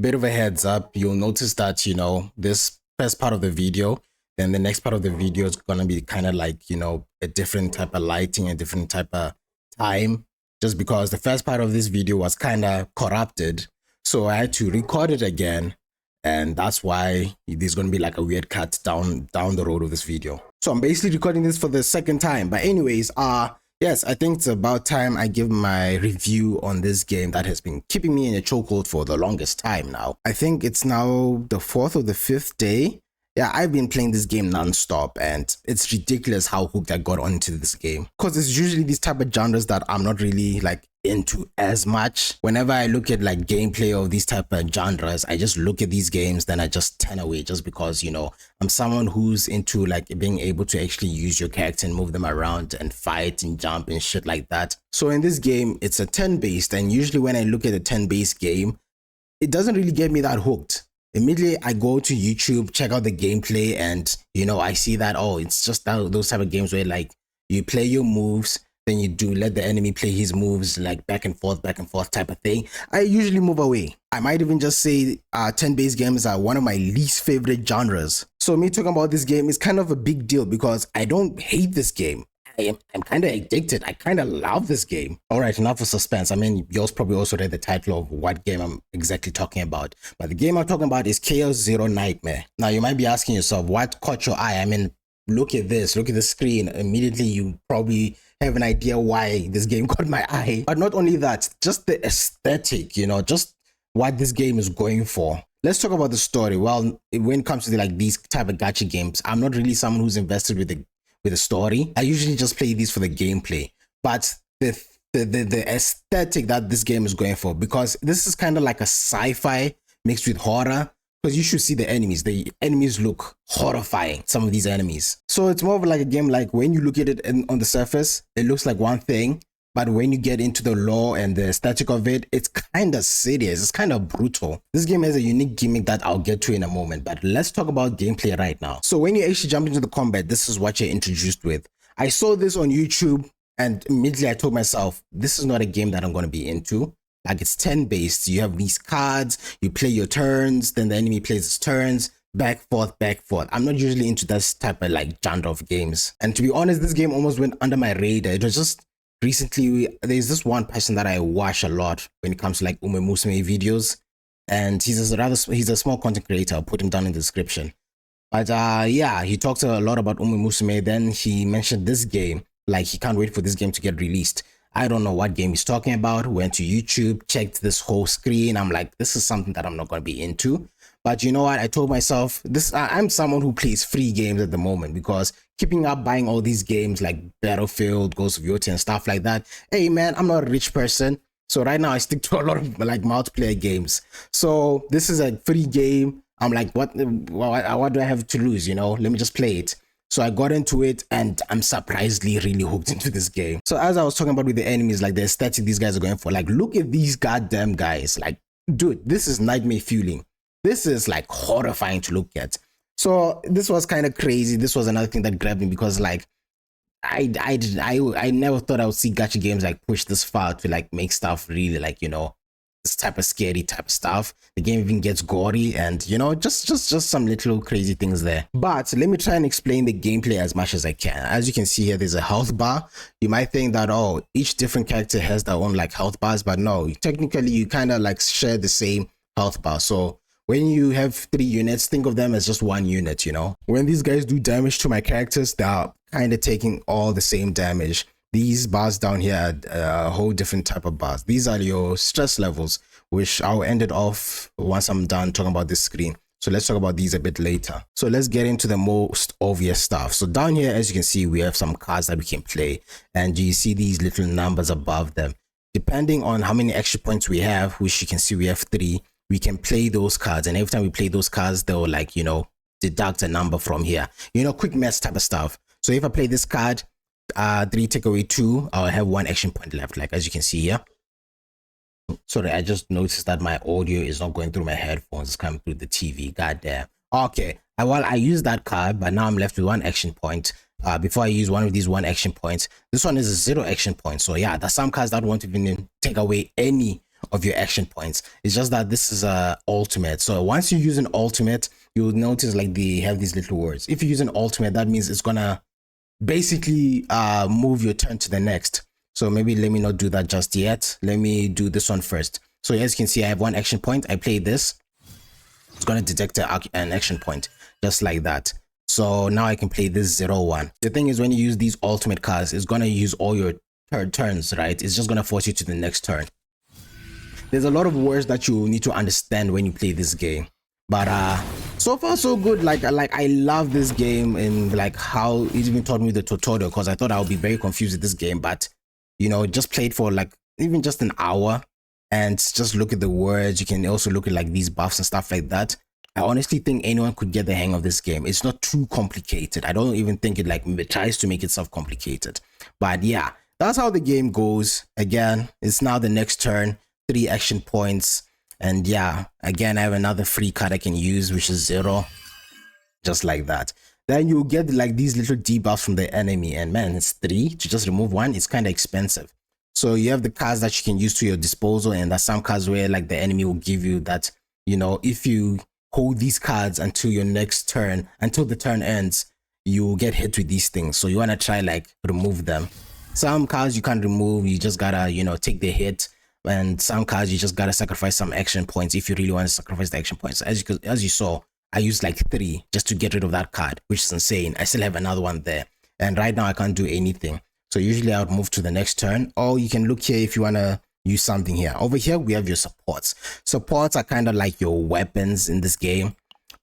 bit of a heads up, you'll notice that, this first part of the video, then the next part of the video is going to be kind of like, a different type of lighting, a different type of time, just because the first part of this video was kind of corrupted. So I had to record it again. And that's why there's going to be like a weird cut down the road of this video. So I'm basically recording this for the second time. But anyways, yes, I think it's about time I give my review on this game that has been keeping me in a chokehold for the longest time now. I think it's now the 4th or the 5th day. Yeah, I've been playing this game non-stop, and it's ridiculous how hooked I got onto this game. Because it's usually these type of genres that I'm not really like into as much. Whenever I look at like gameplay of these type of genres, I just look at these games, then I just turn away, just because, I'm someone who's into like being able to actually use your character and move them around and fight and jump and shit like that. So in this game, it's a turn-based, and usually when I look at a turn-based game, it doesn't really get me that hooked. Immediately I go to YouTube, check out the gameplay, and I see that, oh, it's just those type of games where like you play your moves, then you do let the enemy play his moves, like back and forth type of thing. I usually move away. I might even just say turn-based games are one of my least favorite genres. So me talking about this game is kind of a big deal because I don't hate this game. I'm kind of addicted. I kind of love this game. All right, enough of suspense. I mean, yours probably also read the title of what game I'm exactly talking about. But the game I'm talking about is Chaos Zero Nightmare. Now, you might be asking yourself, what caught your eye? I mean, look at this. Look at the screen. Immediately, you probably have an idea why this game caught my eye. But not only that, just the aesthetic, just what this game is going for. Let's talk about the story. Well, when it comes to these type of gacha games, I'm not really someone who's invested with the story. I usually just play these for the gameplay, but the aesthetic that this game is going for, because this is kind of like a sci-fi mixed with horror, because you should see the enemies. The enemies look horrifying, some of these enemies. So it's more of like a game, like when you look at it on the surface, it looks like one thing, but when you get into the lore and the aesthetic of it, it's kind of serious. It's kind of brutal. This game has a unique gimmick that I'll get to in a moment, but let's talk about gameplay right now. So when you actually jump into the combat, this is what you're introduced with. I saw this on YouTube and immediately I told myself, this is not a game that I'm going to be into. Like, it's turn-based. You have these cards, you play your turns, then the enemy plays his turns, back, forth. I'm not usually into this type of like genre of games. And to be honest, this game almost went under my radar. It was just recently, there's this one person that I watch a lot when it comes to like Ume Musume videos, and he's a small content creator. I'll put him down in the description. But yeah, he talks a lot about Ume Musume. Then he mentioned this game, like he can't wait for this game to get released. I don't know what game he's talking about. Went to YouTube, checked this whole screen. I'm like, this is something that I'm not going to be into. But you know what? I told myself, I'm someone who plays free games at the moment, because keeping up buying all these games like Battlefield, Ghost of Yoti and stuff like that, hey man, I'm not a rich person. So right now I stick to a lot of like multiplayer games. So this is a free game. I'm like, what do I have to lose? Let me just play it. So I got into it and I'm surprisingly really hooked into this game. So as I was talking about with the enemies, like the aesthetic these guys are going for, like look at these goddamn guys. Like, dude, this is nightmare fueling. This is like horrifying to look at. So this was kind of crazy. This was another thing that grabbed me, because like I never thought I would see gacha games like push this far to like make stuff really like, this type of scary type of stuff. The game even gets gory and just some little crazy things there. But let me try and explain the gameplay as much as I can. As you can see here, there's a health bar. You might think that, oh, each different character has their own like health bars, but no, technically you kind of like share the same health bar. So when you have 3 units, think of them as just 1 unit, When these guys do damage to my characters, they're kind of taking all the same damage. These bars down here are a whole different type of bars. These are your stress levels, which I'll end it off once I'm done talking about this screen. So let's talk about these a bit later. So let's get into the most obvious stuff. So down here, as you can see, we have some cards that we can play. And you see these little numbers above them. Depending on how many extra points we have, which you can see we have 3, we can play those cards. And every time we play those cards, they'll like, deduct a number from here. Quick math type of stuff. So if I play this card, 3 take away 2, I'll have 1 action point left, like as you can see here. Sorry, I just noticed that my audio is not going through my headphones, it's coming through the TV. God damn. Okay, well, I used that card, but now I'm left with 1 action point. Before I use one of these 1 action points, this one is a 0 action point. So yeah, there's some cards that won't even take away any of your action points. It's just that this is a ultimate. So once you use an ultimate, you'll notice like they have these little words. If you use an ultimate, that means it's gonna basically move your turn to the next. So maybe let me not do that just yet. Let me do this one first. So as you can see, I have one action point. I play this. It's going to detect an action point just like that. So now I can play this 0-1. The thing is, when you use these ultimate cards, it's going to use all your turns, right? It's just going to force you to the next turn. There's a lot of words that you need to understand when you play this game. But so far so good. Like I love this game, and like how it even taught me the tutorial, because I thought I would be very confused with this game. But you know, just played for like even just an hour and just look at the words. You can also look at like these buffs and stuff like that. I honestly think anyone could get the hang of this game. It's not too complicated. I don't even think it like tries to make itself complicated. But yeah, that's how the game goes. Again, it's now the next turn, 3 action points. And yeah, again, I have another free card I can use, which is 0. Just like that. Then you'll get like these little debuffs from the enemy. And man, it's 3 to just remove 1. It's kind of expensive. So you have the cards that you can use to your disposal. And there's some cards where like the enemy will give you that, you know, if you hold these cards until your next turn, until the turn ends, you will get hit with these things. So you want to try like remove them. Some cards you can't remove. You just gotta, you know, take the hit. And some cards you just gotta sacrifice some action points if you really want to sacrifice the action points. As you saw, I used like 3 just to get rid of that card, which is insane. I still have another one there, and right now I can't do anything. So usually I would move to the next turn, or you can look here if you want to use something here. Over here we have your supports. Supports are kind of like your weapons in this game,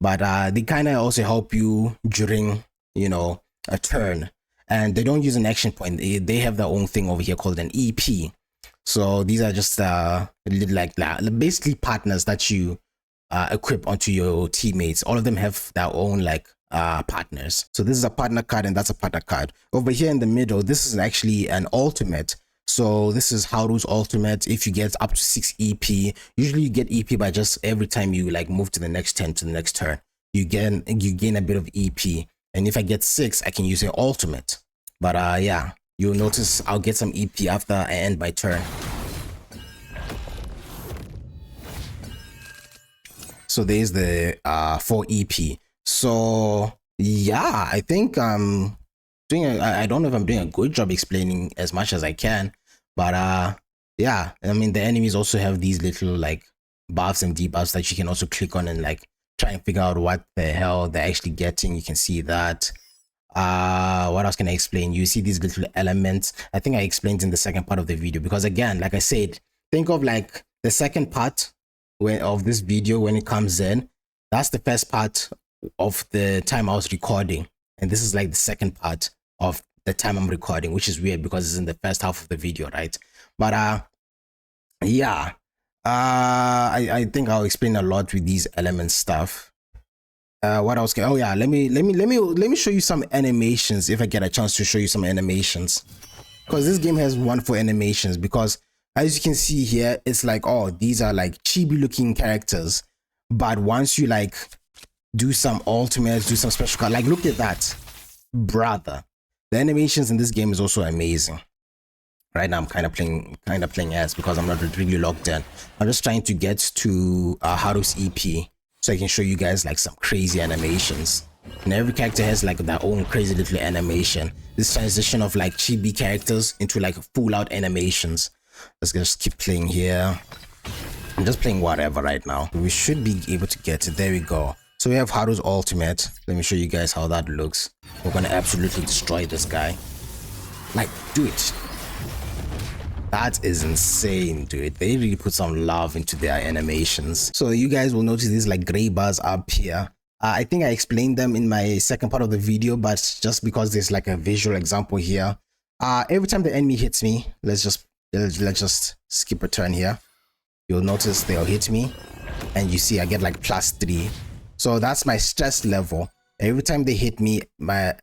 but they kind of also help you during, you know, a turn, and they don't use an action point. They have their own thing over here called an EP. So these are just like basically partners that you equip onto your teammates. All of them have their own like partners. So this is a partner card and that's a partner card. Over here in the middle, this is actually an ultimate. So this is Haru's ultimate. If you get up to 6 EP, usually you get EP by just every time you like move to the next turn, you gain a bit of EP. And if I get 6, I can use an ultimate. But yeah, you'll notice I'll get some EP after I end my turn. So there's the 4 EP. So yeah, I think I'm doing I don't know if I'm doing a good job explaining as much as I can, but yeah, I mean the enemies also have these little like buffs and debuffs that you can also click on and like try and figure out what the hell they're actually getting. You can see that. What else can I explain? You see these little elements. I think I explained in the second part of the video, because again, like I said, think of like the second part of this video when it comes in. That's the first part of the time I was recording, and this is like the second part of the time I'm recording, which is weird because it's in the first half of the video, right? But yeah, I think I'll explain a lot with these element stuff. What else? Oh yeah, let me show you some animations if I get a chance to show you some animations, because this game has wonderful animations. Because as you can see here, it's like, oh, these are like chibi looking characters, but once you like do some ultimates, do some special card, like look at that, brother. The animations in this game is also amazing. Right now I'm kind of playing as, because I'm not really locked in. I'm just trying to get to Haru's EP so I can show you guys like some crazy animations. And every character has like their own crazy little animation. This transition of like chibi characters into like full out animations. Let's just keep playing here. I'm just playing whatever right now. We should be able to get it. There we go. So we have Haru's ultimate. Let me show you guys how that looks. We're gonna absolutely destroy this guy. Like, do it. That is insane, dude. They really put some love into their animations. So you guys will notice these like gray bars up here. I think I explained them in my second part of the video, but just because there's like a visual example here. Every time the enemy hits me, let's just skip a turn here. You'll notice they'll hit me, and you see I get like +3. So that's my stress level. Every time they hit me, my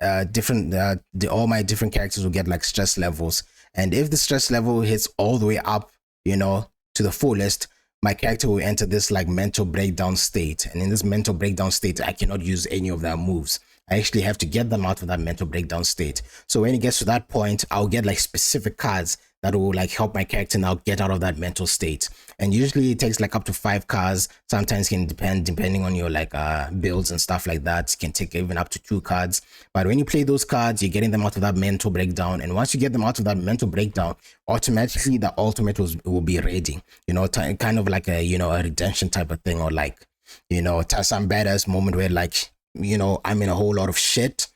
all my different characters will get like stress levels. And if the stress level hits all the way up, you know, to the fullest, my character will enter this like mental breakdown state. And in this mental breakdown state, I cannot use any of their moves. I actually have to get them out of that mental breakdown state. So when it gets to that point, I'll get like specific cards that will like help my character now get out of that mental state. And usually it takes like up to 5 cards. Sometimes can depending on your like builds and stuff like that. It can take even up to 2 cards. But when you play those cards, you're getting them out of that mental breakdown. And once you get them out of that mental breakdown, automatically the ultimate will be ready. You know, kind of like a, you know, a redemption type of thing, or like, you know, some badass moment where like, you know, I'm in a whole lot of shit.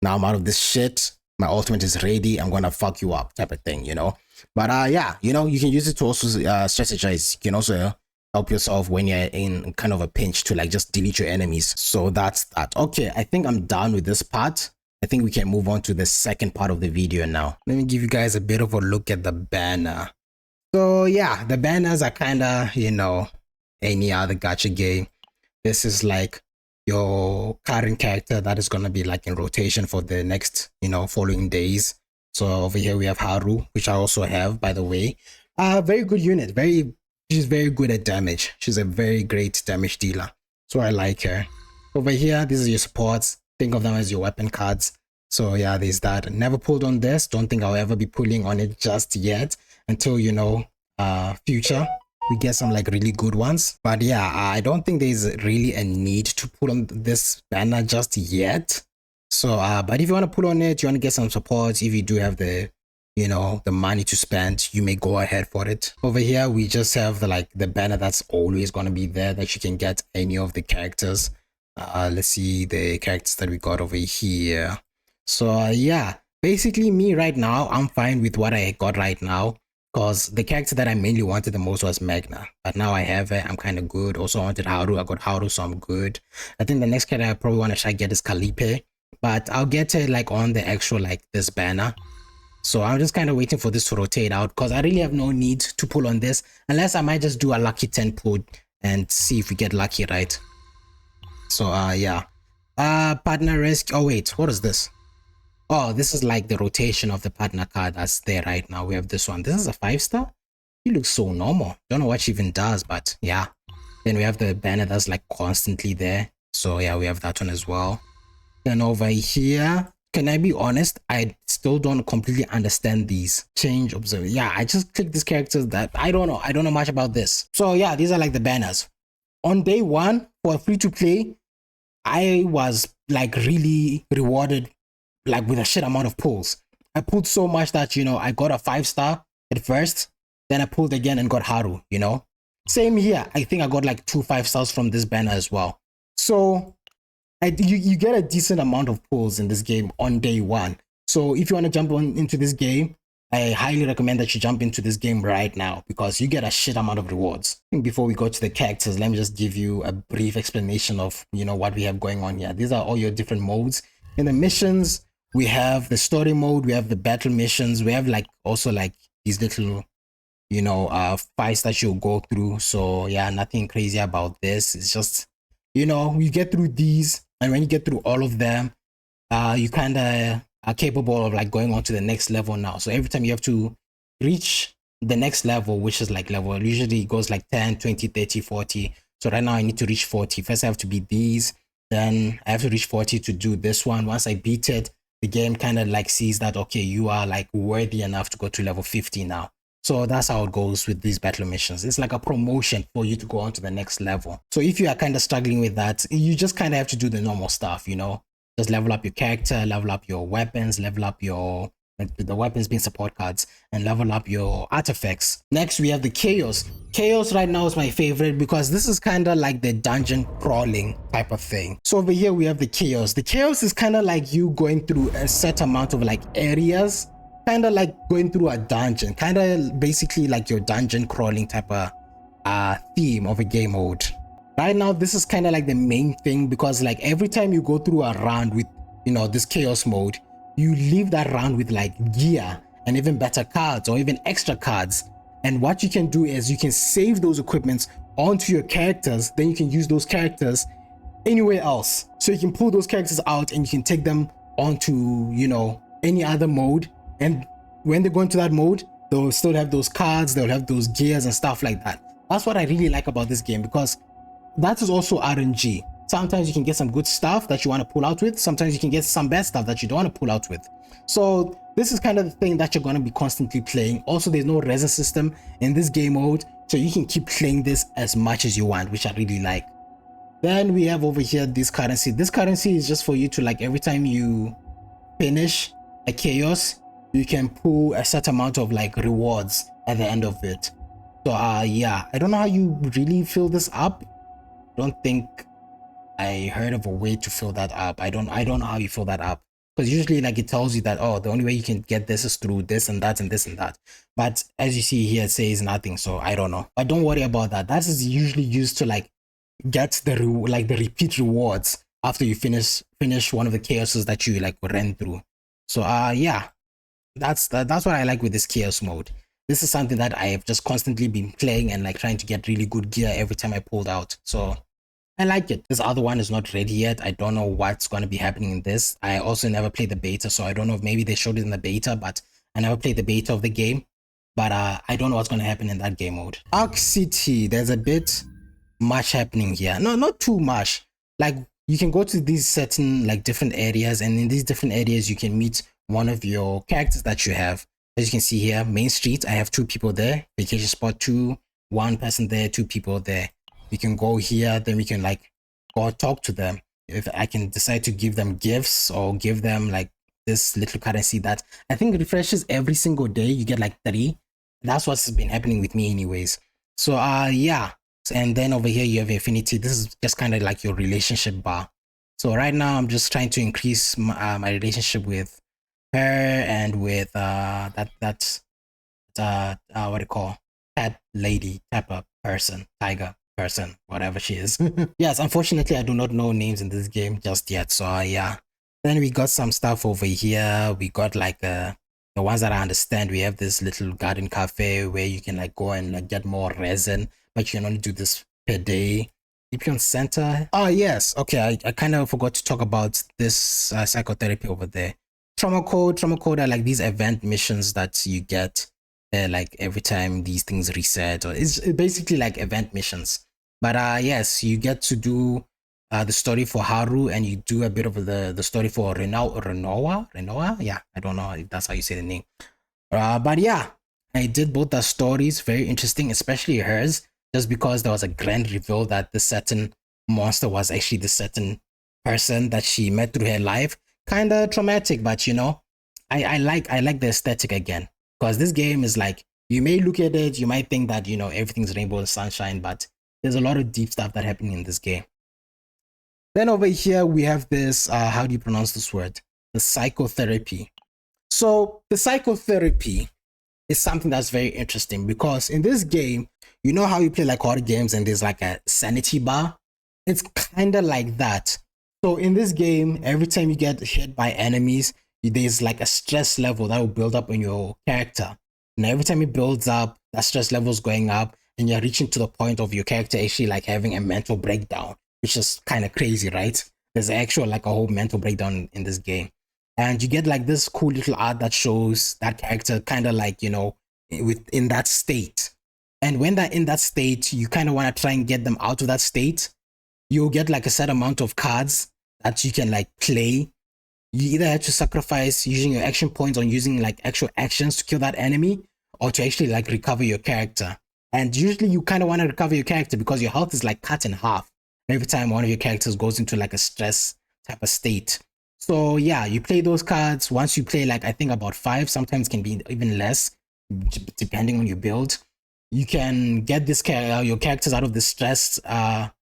Now I'm out of this shit. My ultimate is ready. I'm gonna fuck you up, type of thing, you know. But yeah, you know, you can use it to also strategize. You can also help yourself when you're in kind of a pinch to like just delete your enemies. So that's that. Okay, I think I'm done with this part. I think we can move on to the second part of the video now. Let me give you guys a bit of a look at the banner. So yeah, the banners are kind of, you know, any other gacha game. This is like your current character that is going to be like in rotation for the next, you know, following days. So over here we have Haru, which I also have, by the way. Very good unit. She's very good at damage. She's a very great damage dealer. So I like her. Over here, these are your supports. Think of them as your weapon cards. So yeah, there's that. Never pulled on this. Don't think I'll ever be pulling on it just yet until, you know, future we get some like really good ones. But yeah, I don't think there's really a need to put on this banner just yet. So but if you want to put on it, you want to get some support, if you do have the, you know, the money to spend, you may go ahead for it. Over here we just have the banner that's always going to be there, that you can get any of the characters. Let's see the characters that we got over here. So yeah, basically me right now, I'm fine with what I got right now. Because the character that I mainly wanted the most was Magna. But now I have it, I'm kind of good. Also I wanted Haru, I got Haru, so I'm good. I think the next character I probably want to try get is Calipe. But I'll get it like on the actual like this banner. So I'm just kind of waiting for this to rotate out, because I really have no need to pull on this. Unless I might just do a lucky 10 pull and see if we get lucky, right? So yeah. Partner risk. Oh wait, what is this? Oh, this is like the rotation of the partner card that's there right now. We have this one. This is a 5-star. He looks so normal. Don't know what she even does, but yeah. Then we have the banner that's like constantly there. So yeah, we have that one as well. Then over here, can I be honest? I still don't completely understand these. Change, observe. Yeah, I just clicked these characters that I don't know. I don't know much about this. So yeah, these are like the banners. On day 1 for free to play, I was like really rewarded like with a shit amount of pulls. I pulled so much that, you know, I got a 5-star at first, then I pulled again and got Haru, you know. Same here. I think I got like 2 5-stars from this banner as well. So you get a decent amount of pulls in this game on day 1. So if you want to jump into this game, I highly recommend that you jump into this game right now, because you get a shit amount of rewards. And before we go to the characters, let me just give you a brief explanation of, you know, what we have going on here. These are all your different modes. In the missions, we have the story mode, we have the battle missions, we have like also like these little, you know, fights that you'll go through. So yeah, nothing crazy about this. It's just, you know, you get through these, and when you get through all of them, you kind of are capable of like going on to the next level now. So every time you have to reach the next level, which is like level, usually it goes like 10, 20, 30, 40. So right now I need to reach 40. First I have to beat these, then I have to reach 40 to do this one. Once I beat it, the game kind of like sees that, okay, you are like worthy enough to go to level 50 now. So that's how it goes with these battle missions. It's like a promotion for you to go on to the next level. So if you are kind of struggling with that, you just kind of have to do the normal stuff, you know, just level up your character, level up your weapons, level up your, the weapons being support cards, and level up your artifacts. Next, we have the chaos. Chaos right now is my favorite because this is kind of like the dungeon crawling type of thing. So over here, we have the chaos. The chaos is kind of like you going through a set amount of like areas, kind of like going through a dungeon, kind of basically like your dungeon crawling type of theme of a game mode. Right now, this is kind of like the main thing, because like every time you go through a round with, you know, this chaos mode, you leave that round with like gear and even better cards or even extra cards. And what you can do is you can save those equipments onto your characters. Then you can use those characters anywhere else. So you can pull those characters out and you can take them onto, you know, any other mode. And when they go into that mode, they'll still have those cards, they'll have those gears and stuff like that. That's what I really like about this game, because that is also RNG. Sometimes you can get some good stuff that you want to pull out with. Sometimes you can get some bad stuff that you don't want to pull out with. So this is kind of the thing that you're going to be constantly playing. Also, there's no resin system in this game mode, so you can keep playing this as much as you want, which I really like. Then we have over here this currency. This currency is just for you to, like, every time you finish a chaos, you can pull a certain amount of like rewards at the end of it. So yeah, I don't know how you really fill this up. I don't think I heard of a way to fill that up. I don't know how you fill that up, because usually like it tells you that, oh, the only way you can get this is through this and that and this and that. But as you see here, it says nothing, so I don't know. But don't worry about that. That is usually used to like get the repeat rewards after you finish one of the chaoses that you like ran through. So yeah, that's what I like with this chaos mode. This is something that I have just constantly been playing and like trying to get really good gear every time I pulled out. So I like it. This other one is not ready yet. I don't know what's going to be happening in this. I also never played the beta, so I don't know if maybe they showed it in the beta, but I never played the beta of the game. But I don't know what's going to happen in that game mode. Arc City, there's a bit much happening here. No, not too much. Like, you can go to these certain like different areas, and in these different areas you can meet one of your characters that you have. As you can see here, Main Street, I have 2 people there. Vacation Spot 2, 1 person there, 2 people there. We can go here, then we can like go talk to them. If I can decide to give them gifts or give them like this little currency that I think refreshes every single day. You get like 3. That's what's been happening with me anyways. So yeah. And then over here you have Infinity. This is just kind of like your relationship bar. So right now I'm just trying to increase my relationship with her and with what do you call, cat lady type of person, tiger person, whatever she is. Yes, unfortunately I do not know names in this game just yet. So yeah. Then we got some stuff over here. We got like the ones that I understand. We have this little garden cafe where you can like go and like get more resin, but you can only do this per day. Epion Center. Oh yes, okay. I kind of forgot to talk about this psychotherapy over there. Trauma code are like these event missions that you get like every time these things reset, or it's basically like event missions. But yes, you get to do the story for Haru, and you do a bit of the story for Renoa. Yeah, I don't know if that's how you say the name. But yeah, I did both the stories. Very interesting, especially hers, just because there was a grand reveal that the certain monster was actually the certain person that she met through her life. Kind of traumatic, but you know, I like the aesthetic again, because this game is like, you may look at it, you might think that, you know, everything's rainbow and sunshine, but there's a lot of deep stuff that happening in this game. Then over here we have this how do you pronounce this word? The psychotherapy. So the psychotherapy is something that's very interesting, because in this game, you know how you play like horror games and there's like a sanity bar? It's kind of like that. So in this game, every time you get hit by enemies, there's like a stress level that will build up in your character. And every time it builds up, that stress level is going up, and you're reaching to the point of your character actually like having a mental breakdown, which is kind of crazy, right? There's actual like a whole mental breakdown in this game. And you get like this cool little art that shows that character kind of like, you know, within that state. And when they're in that state, you kind of want to try and get them out of that state. You'll get like a set amount of cards that you can like play. You either have to sacrifice using your action points or using like actual actions to kill that enemy, or to actually like recover your character. And usually you kind of want to recover your character because your health is like cut in half every time one of your characters goes into like a stress type of state. So yeah, you play those cards. Once you play like, I think about 5, sometimes can be even less, depending on your build. You can get this your characters out of the stress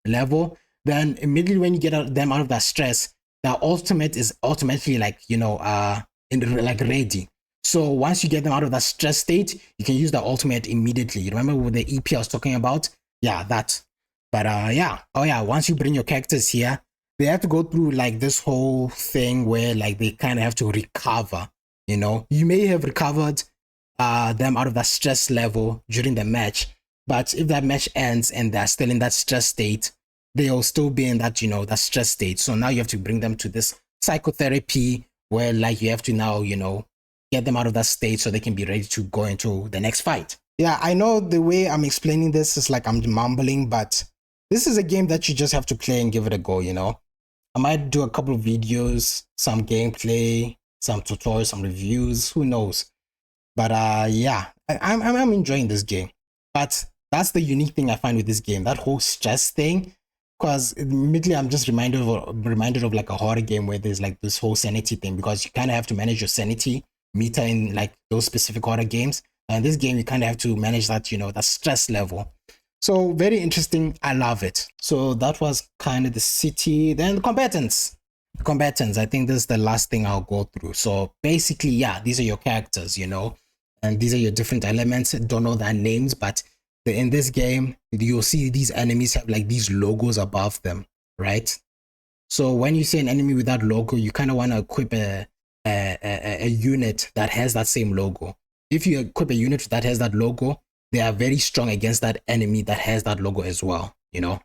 level. Then immediately when you get them out of that stress, the ultimate is automatically like, you know, like ready. So once you get them out of that stress state, you can use the ultimate immediately. You remember with the EP I was talking about? Yeah, that. But yeah. Oh yeah, once you bring your characters here, they have to go through like this whole thing where like they kind of have to recover. You know, you may have recovered them out of that stress level during the match, but if that match ends and they're still in that stress state, they'll still be in that, you know, that stress state. So now you have to bring them to this psychotherapy where like you have to now, you know, get them out of that state so they can be ready to go into the next fight. Yeah, I know the way I'm explaining this is like I'm mumbling, but this is a game that you just have to play and give it a go, you know. I might do a couple of videos, some gameplay, some tutorials, some reviews, who knows. But yeah, I'm enjoying this game. But that's the unique thing I find with this game, that whole stress thing. Because immediately I'm just reminded of like a horror game where there's like this whole sanity thing, because you kind of have to manage your sanity meter in like those specific horror games. And this game, you kind of have to manage that, you know, that stress level. So very interesting. I love it. So that was kind of the city. Then the combatants. The combatants, I think this is the last thing I'll go through. So basically, yeah, these are your characters, you know, and these are your different elements. Don't know their names, but in this game, you'll see these enemies have like these logos above them, right? So when you see an enemy with that logo, you kind of want to equip a unit that has that same logo. If you equip a unit that has that logo, they are very strong against that enemy that has that logo as well, you know.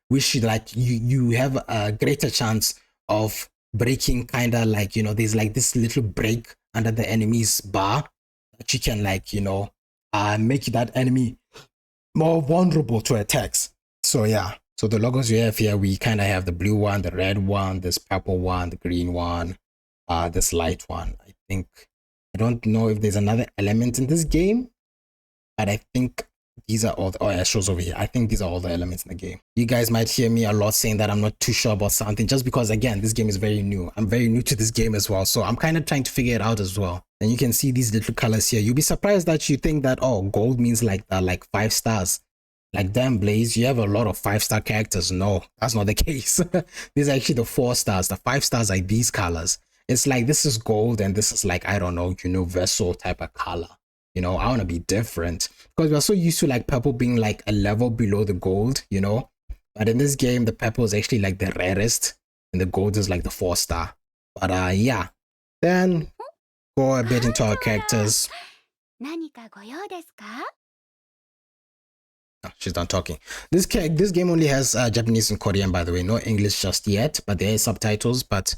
Which like you have a greater chance of breaking, kind of like, you know, there's like this little break under the enemy's bar that you can like, you know, make that enemy more vulnerable to attacks. So yeah, so the logos you have here, we kind of have the blue one, the red one, this purple one, the green one, this light one. I don't know if there's another element in this game, but I think these are all the, it shows over here. I think these are all the elements in the game. You guys might hear me a lot saying that I'm not too sure about something, just because, again, this game is very new. I'm very new to this game as well. So I'm kind of trying to figure it out as well. And you can see these little colors here. You'll be surprised that you think that, oh, gold means like 5 stars. Like, damn, Blaze, you have a lot of 5-star characters. No, that's not the case. These are actually the 4 stars. The 5 stars are these colors. It's like, this is gold and this is like, I don't know, universal type of color. You know, I want to be different, because we're so used to like purple being like a level below the gold, you know. But in this game, the purple is actually like the rarest and the gold is like the 4-star. But yeah, then go a bit into our characters. Oh, she's done talking. This game only has Japanese and Korean, by the way, no English just yet, but there are subtitles. But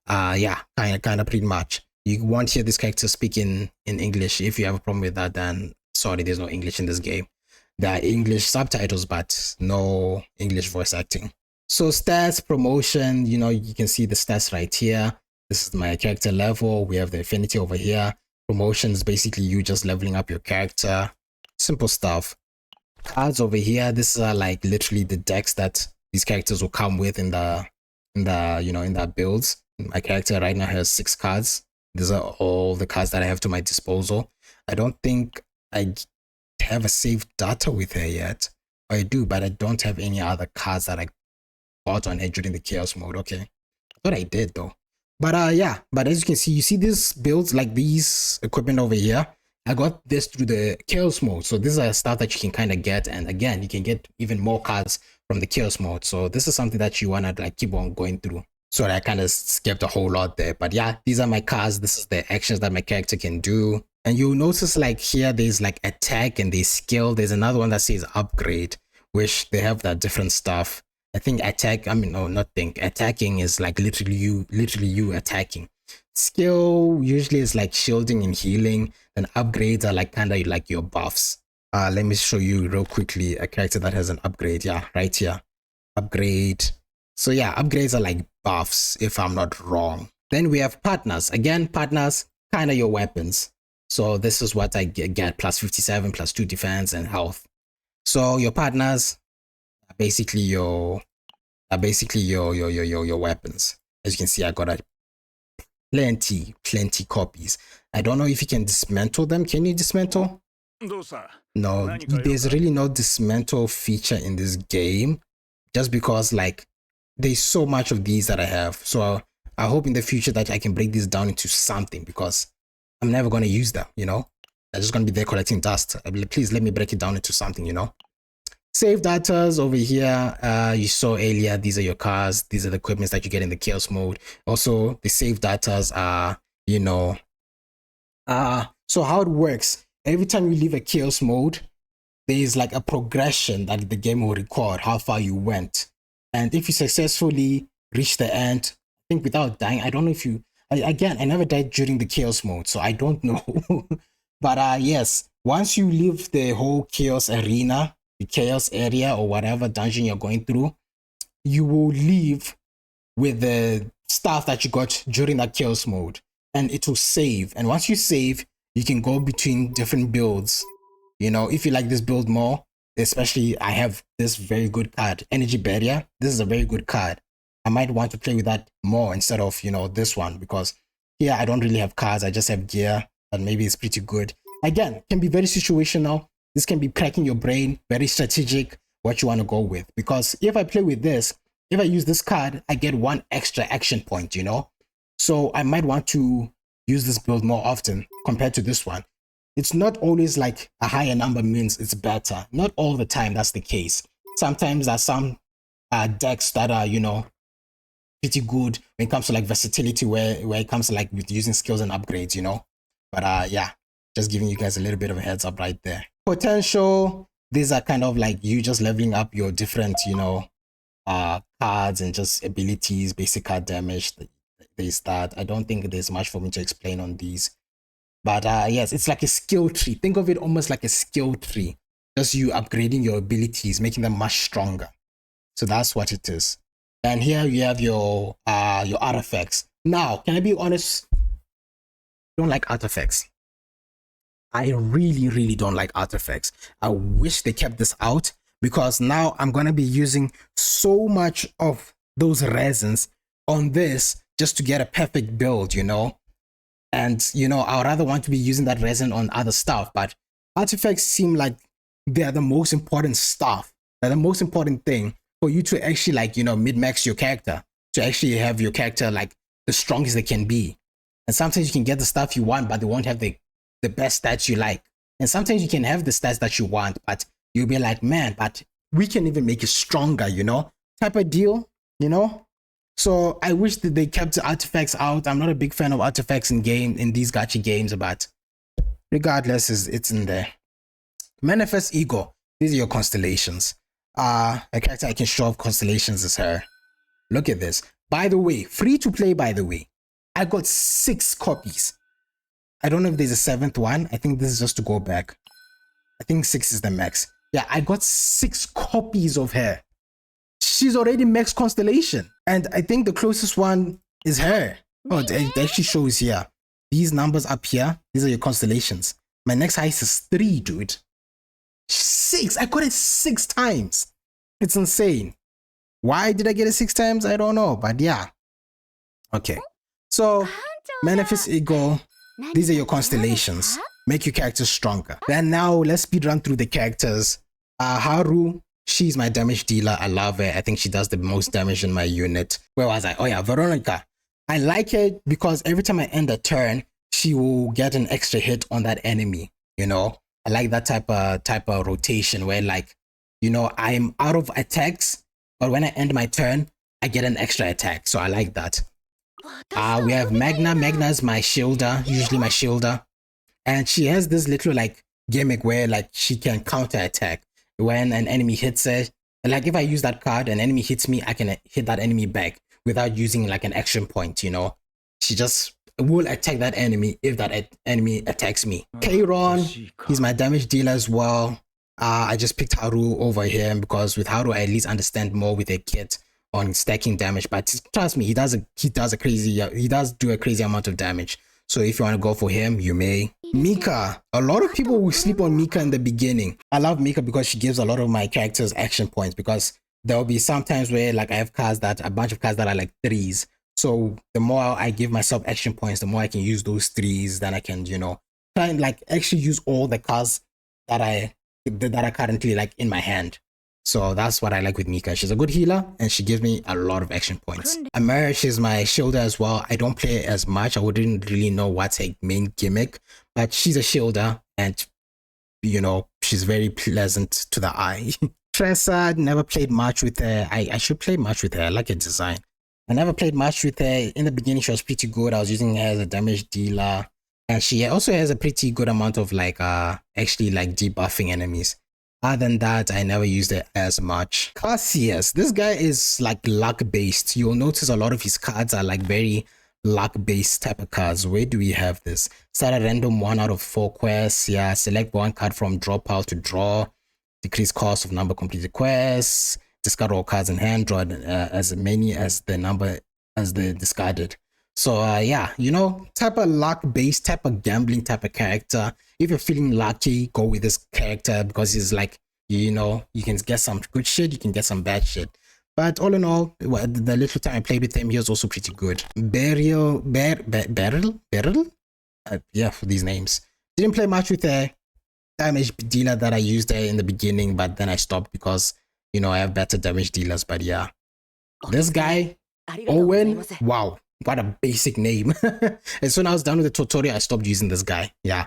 yeah, kind of pretty much. You won't hear this character speak in English. If you have a problem with that, then sorry, there's no English in this game. There are English subtitles, but no English voice acting. So stats, promotion, you know, you can see the stats right here. This is my character level. We have the affinity over here. Promotion is basically you just leveling up your character. Simple stuff. Cards over here. This are like literally the decks that these characters will come with in the you know, in their builds. My character right now has 6 cards. These are all the cards that I have to my disposal. I don't think I have a saved data with her yet. I do, but I don't have any other cards that I bought on her during the chaos mode. Okay, I thought I did though. But yeah, but as you see these builds, like these equipment over here, I got this through the chaos mode. So this is stuff that you can kind of get, and again, you can get even more cards from the chaos mode. So this is something that you want to like keep on going through. So I kind of skipped a whole lot there. But yeah, these are my cards. This is the actions that my character can do. And you'll notice like here, there's like attack and there's skill. There's another one that says upgrade, which they have that different stuff. I think attack, I mean, no, not think. Attacking is like literally you attacking. Skill usually is like shielding and healing. And upgrades are like kind of like your buffs. Let me show you real quickly a character that has an upgrade. Yeah, right here. Upgrade. So yeah, upgrades are like buffs, if I'm not wrong. Then we have partners. Again, partners, kind of your weapons. So this is what I get, plus 57, plus 2 defense and health. So your partners are basically your weapons. As you can see, I got a plenty copies. I don't know if you can dismantle them. Can you dismantle? No, there's really no dismantle feature in this game, just because like there's so much of these that I have. So I hope in the future that I can break these down into something, because I'm never going to use them, you know. They're just going to be there collecting dust. Please let me break it down into something, you know. Save datas over here. You saw earlier, these are your cars. These are the equipments that you get in the chaos mode. Also, the save datas are, you know, so how it works, every time you leave a chaos mode, there's like a progression that the game will record how far you went. And if you successfully reach the end, I think without dying, I don't know if you, again, I never died during the chaos mode, so I don't know. But yes, once you leave the whole chaos arena, the chaos area or whatever dungeon you're going through, you will leave with the stuff that you got during that chaos mode, and it will save. And once you save, you can go between different builds. You know, if you like this build more, especially I have this very good card, Energy Barrier. This is a very good card. I might want to play with that more instead of, you know, this one, because here I don't really have cards. I just have gear, and maybe it's pretty good. Again, can be very situational. This can be cracking your brain, very strategic, what you want to go with. Because if I play with this, if I use this card, I get one extra action point, you know? So I might want to use this build more often compared to this one. It's not always like a higher number means it's better. Not all the time that's the case. Sometimes there's some decks that are, you know, pretty good when it comes to like versatility, where it comes to like with using skills and upgrades, you know? But yeah, just giving you guys a little bit of a heads up right there. Potential, these are kind of like you just leveling up your different, you know, cards and just abilities, basic card damage. They start. I don't think there's much for me to explain on these. But yes, it's like a skill tree. Think of it almost like a skill tree. Just you upgrading your abilities, making them much stronger. So that's what it is. And here you have your artifacts. Now, can I be honest? I don't like artifacts. I really, really don't like artifacts. I wish they kept this out, because now I'm going to be using so much of those resins on this just to get a perfect build, you know? And, you know, I would rather want to be using that resin on other stuff, but artifacts seem like they're the most important stuff. They're the most important thing for you to actually, like, you know, mid-max your character, to actually have your character like the strongest they can be. And sometimes you can get the stuff you want, but they won't have the best stats you like. And sometimes you can have the stats that you want, but you'll be like, man, but we can even make it stronger, you know, type of deal, you know? So I wish that they kept the artifacts out. I'm not a big fan of artifacts in these gacha games, but regardless, it's in there. Manifest Ego. These are your constellations. A character I can show off constellations is her. Look at this. By the way, free to play, by the way. I got 6 copies. I don't know if there's a 7th one. I think this is just to go back. I think 6 is the max. Yeah, I got 6 copies of her. She's already max constellation. And I think the closest one is her. Oh, it actually shows here. These numbers up here, these are your constellations. My next highest is 3, dude. 6. I got it 6 times. It's insane. Why did I get it 6 times? I don't know, but yeah. Okay. So, Manifest Ego. These are your constellations. Make your characters stronger. Then now, let's speed run through the characters. Haru. She's my damage dealer. I love her. I think she does the most damage in my unit. Where was I? Oh yeah, Veronica. I like her because every time I end a turn, she will get an extra hit on that enemy. You know, I like that type of rotation where, like, you know, I'm out of attacks, but when I end my turn, I get an extra attack. So I like that. We have Magna. Magna is my shielder, usually my shielder, and she has this little like gimmick where like she can counter attack. When an enemy hits her, like if I use that card, an enemy hits me, I can hit that enemy back without using like an action point, you know? She just will attack that enemy if that enemy attacks me. Kairon, he's my damage dealer as well. I just picked Haru over here because with Haru, I at least understand more with a kit on stacking damage. But trust me, he does do a crazy amount of damage. So if you want to go for him, you may. Mika. A lot of people will sleep on Mika in the beginning. I love Mika because she gives a lot of my characters action points, because there will be some times where like I have a bunch of cards that are like 3s. So the more I give myself action points, the more I can use those 3s. Then I can, you know, try and like actually use all the cards that are currently like in my hand. So that's what I like with Mika. She's a good healer and she gives me a lot of action points. Amara, she's my shielder as well. I don't play as much. I wouldn't really know what's her main gimmick, but she's a shielder and, you know, she's very pleasant to the eye. Tressa, never played much with her. I should play much with her. I like her design. I never played much with her. In the beginning, she was pretty good. I was using her as a damage dealer. And she also has a pretty good amount of like, actually like debuffing enemies. Other than that, I never used it as much. Cassius, this guy is like luck based. You'll notice a lot of his cards are like very luck based type of cards. Where do we have this? Start a random 1 out of 4 quests. Yeah, select 1 card from draw pile to draw. Decrease cost of number completed quests. Discard all cards in hand. Draw as many as the number as the discarded. So yeah, you know, type of luck based, type of gambling type of character. If you're feeling lucky, go with this character because he's like, you know, you can get some good shit, you can get some bad shit. But all in all, the little time I played with him, he was also pretty good. Beryl, yeah, for these names. Didn't play much with a damage dealer that I used there in the beginning, but then I stopped because, you know, I have better damage dealers. But yeah, this guy, Owen, wow, what a basic name. And so when I was done with the tutorial, I stopped using this guy. Yeah.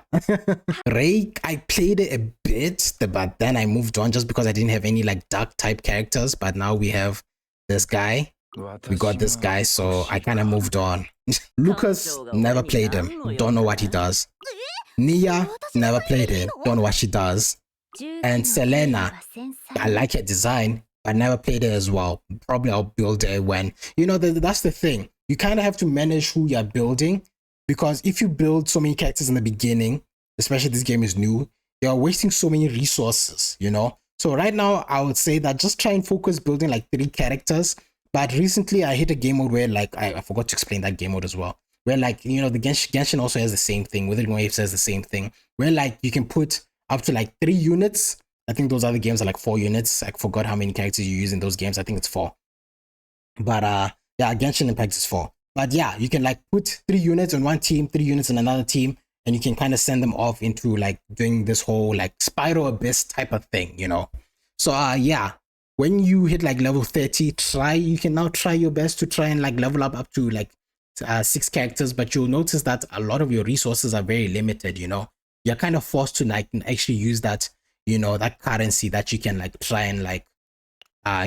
Ray, I played it a bit, but then I moved on just because I didn't have any like dark type characters. But now we have this guy. We got this guy, so I kind of moved on. Lucas, never played him. Don't know what he does. Nia, never played him. Don't know what she does. And Selena, I like her design, but never played her as well. Probably I'll build her when, you know, that's the thing. You kind of have to manage who you're building, because if you build so many characters in the beginning, especially this game is new, you're wasting so many resources, you know? So right now, I would say that just try and focus building like 3 characters. But recently I hit a game mode where like, I forgot to explain that game mode as well. Where like, you know, the Genshin also has the same thing. Withering Waves has the same thing. Where like you can put up to like 3 units. I think those other games are like 4 units. I forgot how many characters you use in those games. I think it's 4. But yeah, Genshin Impact is 4. But yeah, you can like put 3 units on one team, 3 units on another team, and you can kind of send them off into like doing this whole like Spiral Abyss type of thing, you know? So yeah, when you hit like level 30, you can now try your best to try and like level up to like 6 characters, but you'll notice that a lot of your resources are very limited, you know? You're kind of forced to like actually use that, you know, that currency that you can like try and like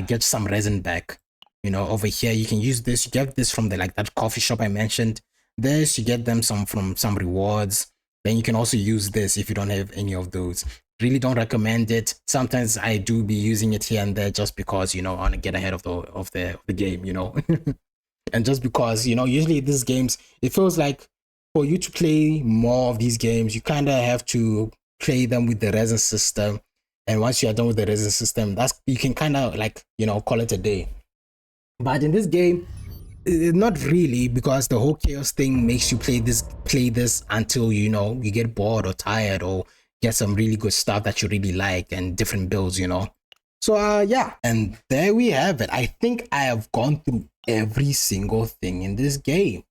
get some resin back. You know, over here you can use this. You get this from the like that coffee shop I mentioned. This you get them from some rewards. Then you can also use this if you don't have any of those. Really don't recommend it. Sometimes I do be using it here and there just because, you know, I want to get ahead of the game, you know. And just because, you know, usually these games, it feels like for you to play more of these games, you kind of have to play them with the resin system. And once you are done with the resin system, you can kind of like, you know, call it a day. But in this game, not really, because the whole chaos thing makes you play this until, you know, you get bored or tired or get some really good stuff that you really like and different builds, you know. So yeah, and there we have it. I think I have gone through every single thing in this game.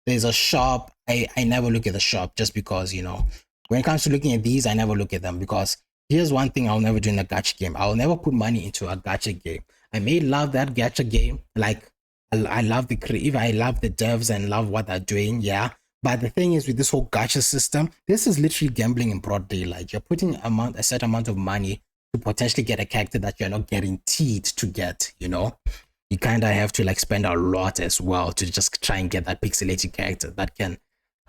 There's a shop. I never look at the shop just because, you know, when it comes to looking at these, I never look at them, because here's one thing I'll never do in a gacha game. I'll never put money into a gacha game. I may love that gacha game, like I love the creative, I love the devs and love what they're doing, yeah. But the thing is, with this whole gacha system, this is literally gambling in broad daylight. You're putting a set amount of money to potentially get a character that you're not guaranteed to get, you know. You kind of have to like spend a lot as well to just try and get that pixelated character that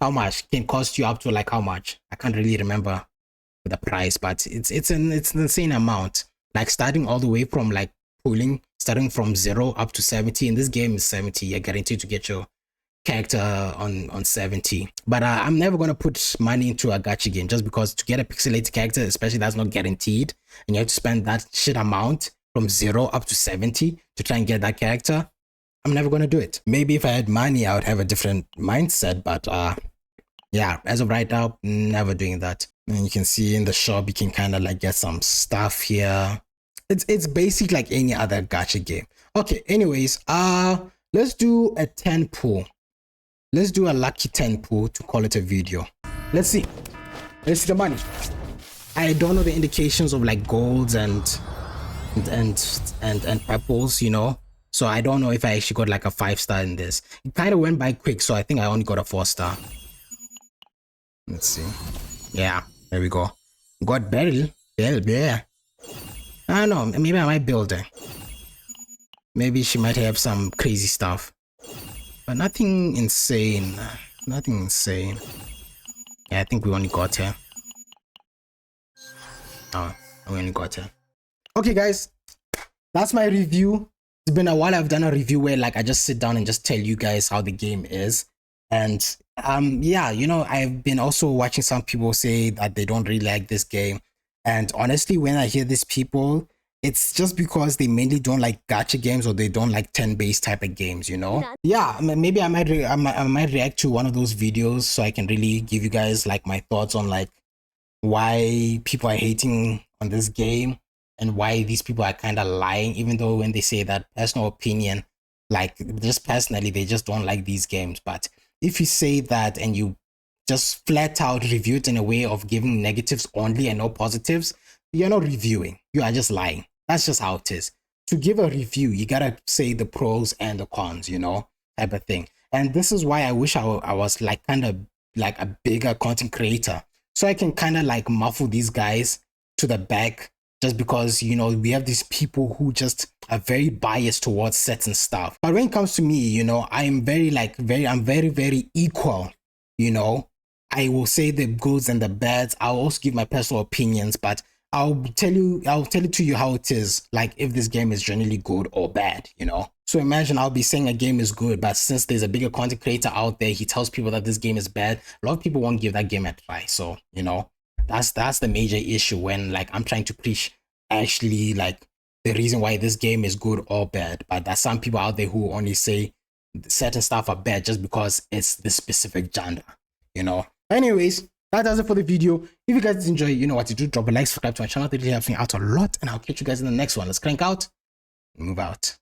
how much can cost you up to like how much? I can't really remember the price, but it's an insane amount. Like starting all the way from like starting from 0 up to 70. In this game is 70. You're guaranteed to get your character on 70. But I'm never gonna put money into a gacha game just because to get a pixelated character, especially that's not guaranteed, and you have to spend that shit amount from 0 up to 70 to try and get that character. I'm never gonna do it. Maybe if I had money, I would have a different mindset, but yeah, as of right now, never doing that. And you can see in the shop, you can kind of like get some stuff here. It's basic like any other gacha game. Okay, anyways, let's do a 10 pull. Let's do a lucky 10 pull to call it a video. Let's see the money. I don't know the indications of like golds and purples, you know, so I don't know if I actually got like a 5-star in this. It kind of went by quick, so I think I only got a 4-star. Let's see. Yeah, there we go. Got Beryl. Yeah. I don't know, maybe I might build her. Maybe she might have some crazy stuff, but nothing insane. Nothing insane. Yeah, I think we only got her. Oh, we only got her. Okay, guys, that's my review. It's been a while I've done a review where like I just sit down and just tell you guys how the game is. And yeah, you know, I've been also watching some people say that they don't really like this game. And honestly, when I hear these people, it's just because they mainly don't like gacha games, or they don't like turn-based type of games, you know? Yeah, maybe I might react to one of those videos so I can really give you guys like my thoughts on like why people are hating on this game and why these people are kind of lying, even though when they say that personal opinion, like just personally, they just don't like these games. But if you say that and you just flat out review it in a way of giving negatives only and no positives, you're not reviewing. You are just lying. That's just how it is. To give a review, you gotta say the pros and the cons, you know, type of thing. And this is why I wish I was like kind of like a bigger content creator, so I can kind of like muffle these guys to the back, just because, you know, we have these people who just are very biased towards certain stuff. But when it comes to me, you know, I'm very I'm very equal, you know. I will say the goods and the bads. I'll also give my personal opinions, but I'll tell it to you how it is, like if this game is generally good or bad, you know. So imagine I'll be saying a game is good, but since there's a bigger content creator out there, he tells people that this game is bad, a lot of people won't give that game a try. So, you know, that's the major issue when like I'm trying to preach actually like the reason why this game is good or bad. But there's some people out there who only say certain stuff are bad just because it's this specific genre, you know. Anyways, that does it for the video. If you guys enjoy, you know what to do. Drop a like, subscribe to my channel. That really helps me out a lot. And I'll catch you guys in the next one. Let's crank out and move out.